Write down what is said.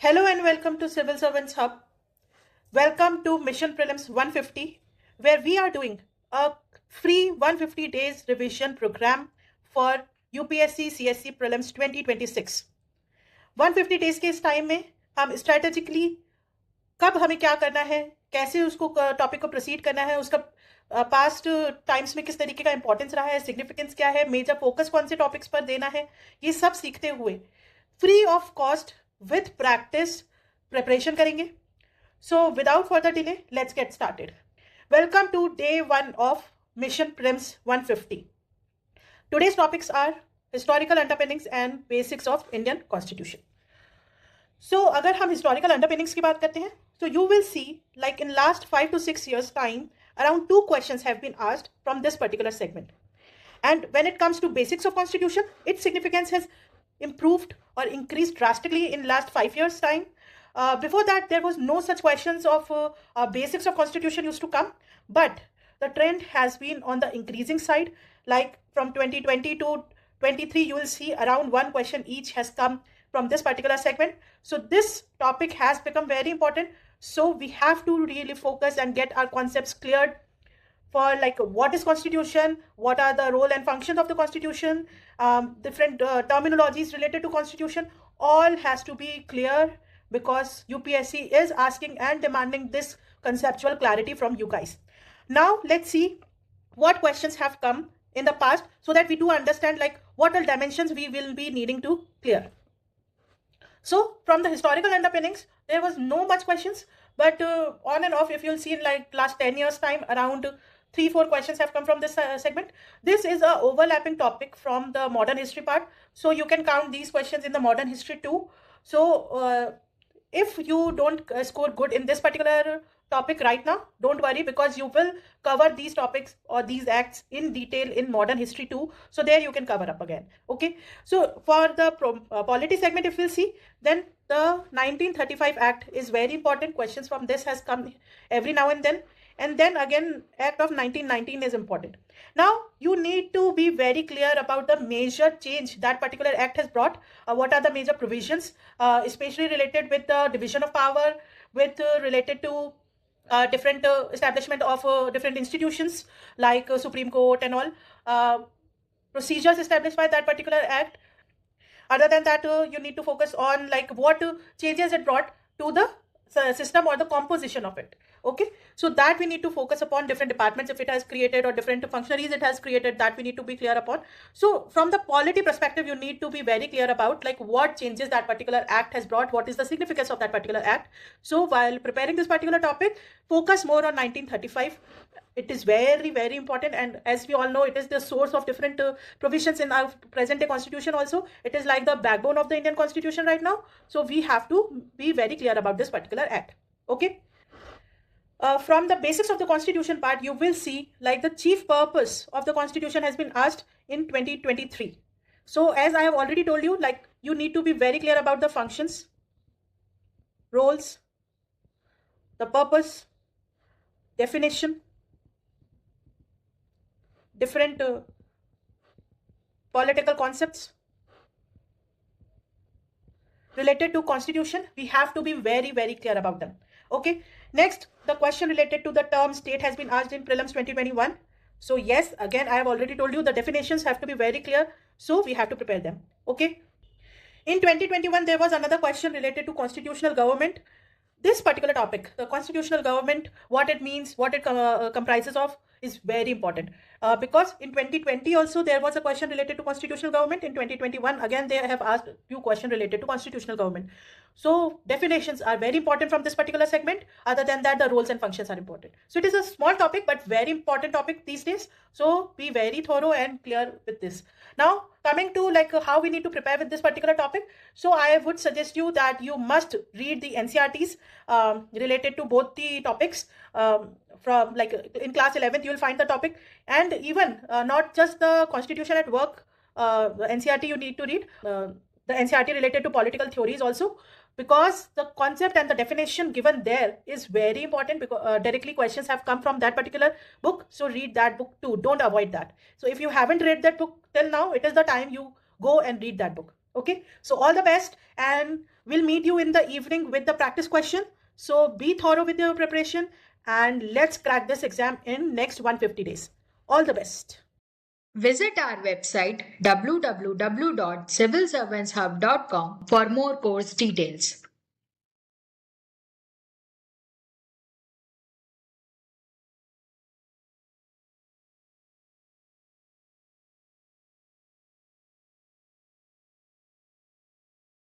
Hello and welcome to Civil Servants Hub. Welcome to Mission Prelims 150, where we are doing a free 150 days revision program for UPSC CSC Prelims 2026. 150 days के इस time में हम strategically कब हमें क्या करना है, कैसे उसको टॉपिक को प्रोसीड करना है, उसका पास्ट टाइम्स में किस तरीके का इंपॉर्टेंस रहा है, सिग्निफिकेंस क्या है, मेजर फोकस कौन से टॉपिक्स पर देना है, ये सब सीखते हुए free of cost with practice preparation करेंगे. So without further delay, let's get started. Welcome to day 1 of Mission Prelims 150. Today's topics are historical underpinnings and basics of Indian Constitution. So अगर हम historical underpinnings की बात करते हैं, so you will see like in last 5 to 6 years time, around 2 questions have been asked from this particular segment. And when it comes to basics of Constitution, its significance has improved or increased drastically in last 5 years time. Before that, there was no such questions of basics of Constitution used to come, but the trend has been on the increasing side. Like from 2020 to 23, you will see around one question each has come from this particular segment. So this topic has become very important. So we have to really focus and get our concepts cleared for like what is Constitution, what are the role and functions of the Constitution, different terminologies related to Constitution, all has to be clear because UPSC is asking and demanding this conceptual clarity from you guys. Now let's see what questions have come in the past so that we do understand like what all dimensions we will be needing to clear. So from the historical underpinnings, there was no much questions, but on and off, if you'll see in like last 10 years time, around 3-4 questions have come from this segment. This is a overlapping topic from the modern history part. So you can count these questions in the modern history too. So if you don't score good in this particular topic right now, don't worry because you will cover these topics or these acts in detail in modern history too. So there you can cover up again. Okay. So for the polity segment, if we'll see, then the 1935 Act is very important. Questions from this has come every now and then. And then again, Act of 1919 is important. Now, you need to be very clear about the major change that particular act has brought. What are the major provisions, especially related with the division of power, with related to different establishment of different institutions like Supreme Court and all. Procedures established by that particular act. Other than that, you need to focus on like what changes it brought to the system or the composition of it. Okay, so that we need to focus upon different departments if it has created or different functionaries it has created, that we need to be clear upon. So from the polity perspective, you need to be very clear about like what changes that particular act has brought, what is the significance of that particular act. So while preparing this particular topic, focus more on 1935. It is very, very important, and as we all know, it is the source of different provisions in our present day constitution also. It is like the backbone of the Indian constitution right now. So we have to be very clear about this particular act. Okay. From the basics of the constitution part, you will see like the chief purpose of the constitution has been asked in 2023. So as I have already told you, like you need to be very clear about the functions, roles, the purpose, definition, different political concepts related to constitution. We have to be very, very clear about them. Okay. Next, the question related to the term state has been asked in prelims 2021. So yes, again, I have already told you the definitions have to be very clear. So we have to prepare them. Okay. In 2021, there was another question related to constitutional government. This particular topic, the constitutional government, what it means, what it comprises of, is very important because in 2020 also there was a question related to constitutional government. In 2021 again they have asked few questions related to constitutional government. So definitions are very important from this particular segment. Other than that, the roles and functions are important. So it is a small topic but very important topic these days. So be very thorough and clear with this. Now coming to like how we need to prepare with this particular topic. So I would suggest you that you must read the NCERTs related to both the topics. From like in class 11th, you will find the topic, and even not just the constitution at work, the NCERT you need to read, the NCERT related to political theories also, because the concept and the definition given there is very important because directly questions have come from that particular book. So read that book too. Don't avoid that. So if you haven't read that book till now, it is the time you go and read that book. Okay, so all the best, and we'll meet you in the evening with the practice question. So be thorough with your preparation, and let's crack this exam in next 150 days. All the best. Visit our website www.civilservantshub.com for more course details.